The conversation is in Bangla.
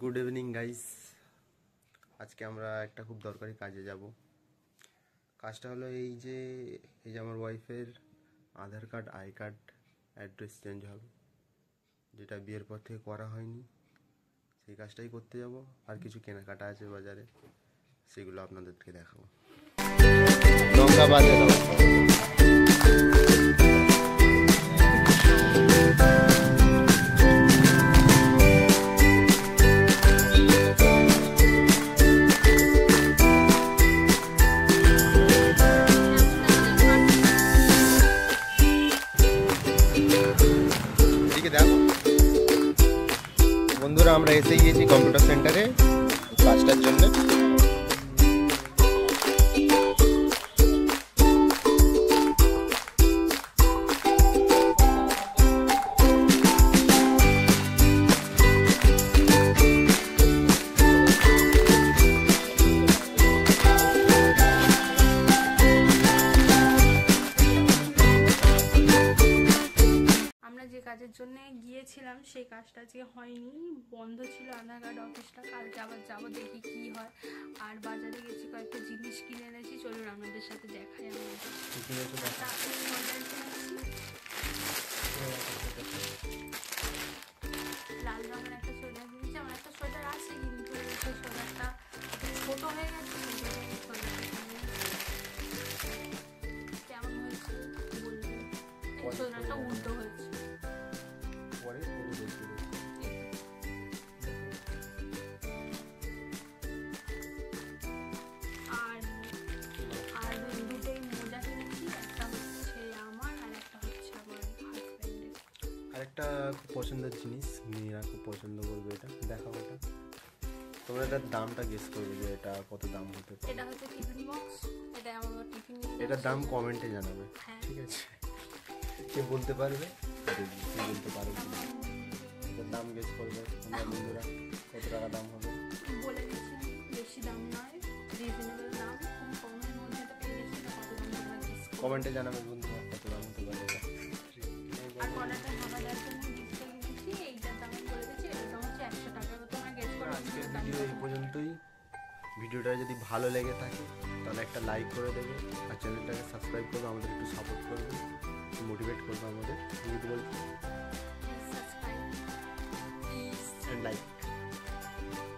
Good evening guys. আজকে আমরা একটা খুব দরকারি কাজে যাব। কাজটা হলো এই যে আমার ওয়াইফের Aadhaar card, I card, address change হবে, যেটা বিয়ের পর থেকে করা হয়নি। সেই কাজটাই করতে যাব। আর কিছু কেনাকাটা আছে বাজারে, সেগুলো আপনাদেরকে দেখাবো। লঙ্কা বাজে দাও। দেখো বন্ধুরা, আমরা এসে গিয়েছি কম্পিউটার সেন্টারে কাজটার জন্য। যে কাজের জন্য গিয়েছিলাম সেই কাজটা আজকে হয়নি, বন্ধ ছিল আধার কার্ড অফিসটা। কালকে আবার যাবো, দেখি কি হয়। আর বাজারে গেছি, কয়েকটা জিনিস কিনে এনেছি, চলুন আপনাদের সাথে দেখাই। লাল রঙের একটা সোয়েটার কিনেছি। আমার একটা সোয়েটার আছে, কিন্তু সেই সোয়েটারটা ছোট হয়ে গেছে। কেমন হয়েছে বলবেন? এই সোয়েটারটা উল্টো হয়েছে। আর দুটোই মোজা কিনেছি, একটা হচ্ছে আমার আর একটা হচ্ছে আমার হাজবেন্ডের। আরেকটা খুব পছন্দের জিনিস, মেয়েরা খুব পছন্দ করবে। এটা দেখাবো। এটা তোমরা এটার দামটা গেস করবে যে এটা কত দাম হতে পারে। এটা হচ্ছে টিফিন বক্স। এটা আমার টিফিন। এটার দাম কমেন্টে জানাবে, ঠিক আছে? কে বলতে পারবে, দেখি কে বলতে পারবে। এটার দাম গেস করবে তোমরা বন্ধুরা, কত টাকা দাম হবে। বলে দিচ্ছি, বেশি দাম নয়, রিজনেবল দাম, খুব কমের মধ্যে এটা পেয়ে গেছি। কত দাম তোমরা গেস করবে, কমেন্টে জানাবে বন্ধুরা কত দাম হতে পারে এটা। আর কলাটা ভাবাটার জন্য ডিসপ্লে কিনেছি, এইটার দাম বলে দিচ্ছি, এটার দাম হচ্ছে 100 টাকা। তোমরা গেস করো। আজকের ভিডিও এই পর্যন্তই। ভিডিওটা যদি ভালো লেগে থাকে তাহলে একটা লাইক করে দেবে, আর চ্যানেলটাকে সাবস্ক্রাইব করবে, আমাদের একটু সাপোর্ট করবে, মোটিভেট করবে আমাদের। লাইক।